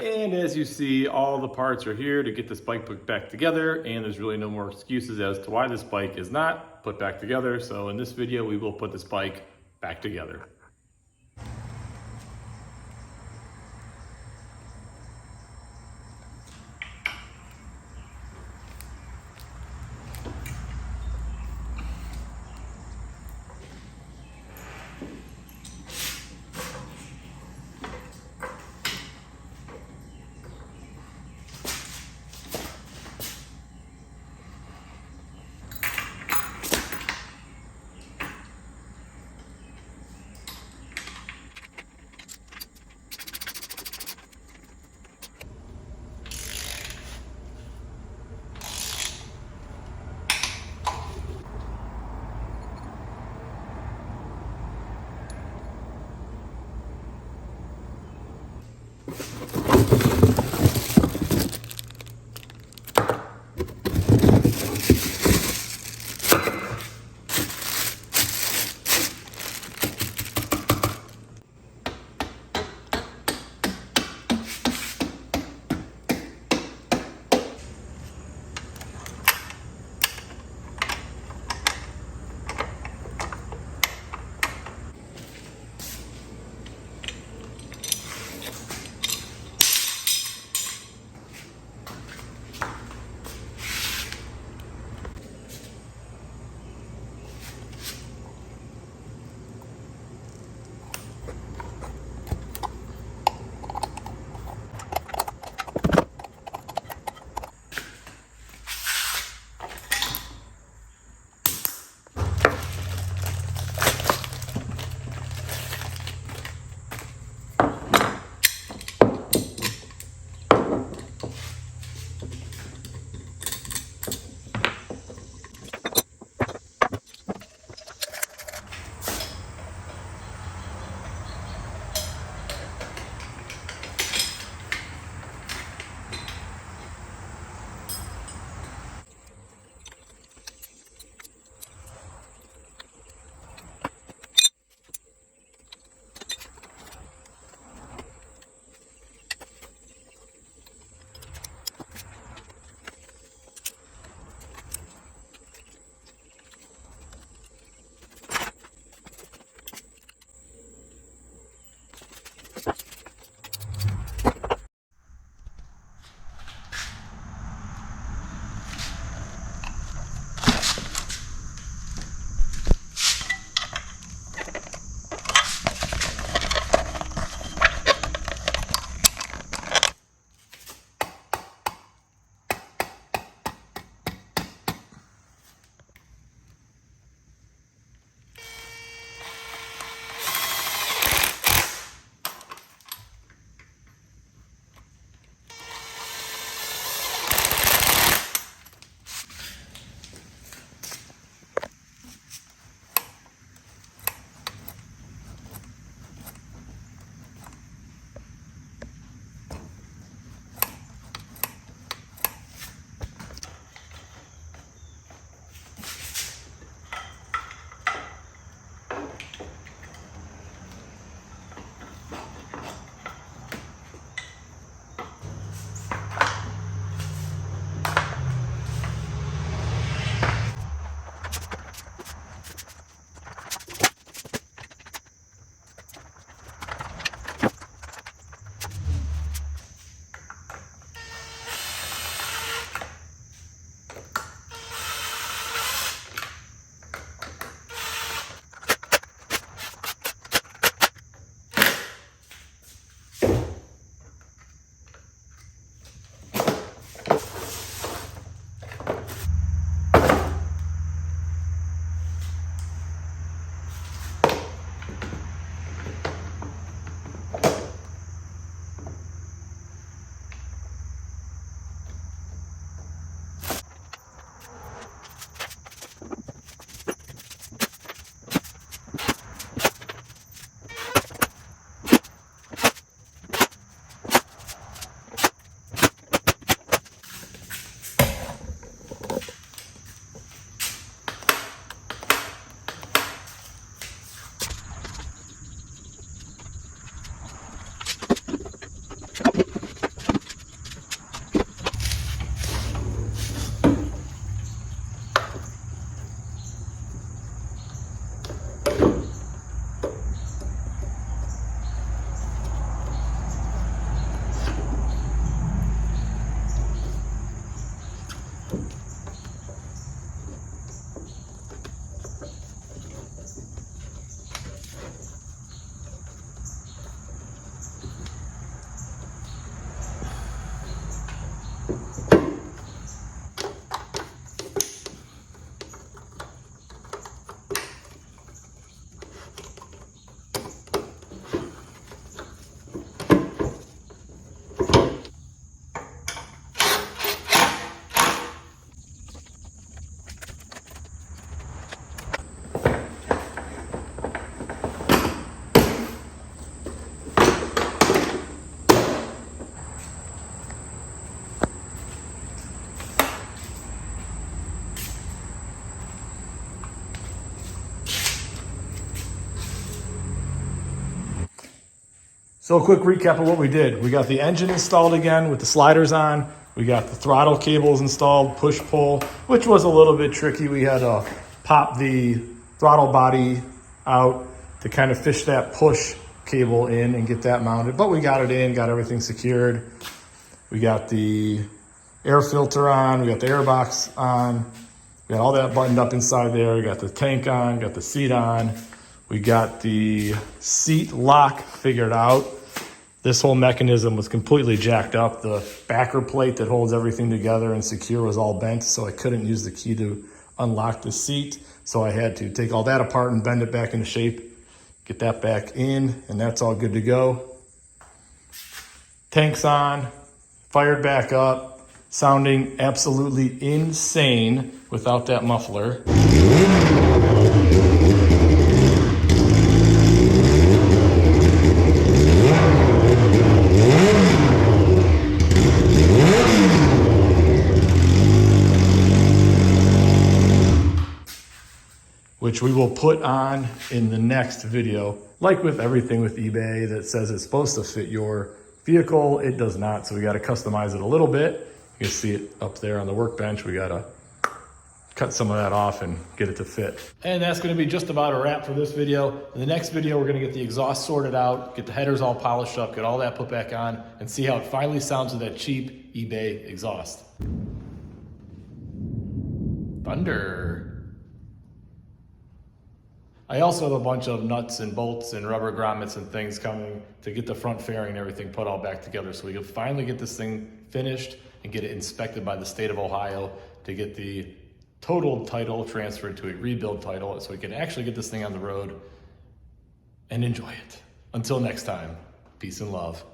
And as you see, all the parts are here to get this bike put back together, and there's really no more excuses as to why this bike is not put back together. So in this video, we will put this bike back together. So a quick recap of what we did. We got the engine installed again with the sliders on. We got the throttle cables installed, push-pull, which was a little bit tricky. We had to pop the throttle body out to kind of fish that push cable in and get that mounted. But we got it in, got everything secured. We got the air filter on, we got the airbox on. We got all that buttoned up inside there. We got the tank on, got the seat on. We got the seat lock figured out. This whole mechanism was completely jacked up. The backer plate that holds everything together and secure was all bent, so I couldn't use the key to unlock the seat. So I had to take all that apart and bend it back into shape, get that back in, and that's all good to go. Tank's on, fired back up, sounding absolutely insane without that muffler. Which we will put on in the next video. Like with everything with eBay that says it's supposed to fit your vehicle, it does not. So we got to customize it a little bit. You can see it up there on the workbench. We got to cut some of that off and get it to fit. And that's going to be just about a wrap for this video. In the next video, we're going to get the exhaust sorted out, get the headers all polished up, get all that put back on, and see how it finally sounds with that cheap eBay exhaust. Thunder. I also have a bunch of nuts and bolts and rubber grommets and things coming to get the front fairing and everything put all back together so we can finally get this thing finished and get it inspected by the state of Ohio to get the totaled title transferred to a rebuild title so we can actually get this thing on the road and enjoy it. Until next time, peace and love.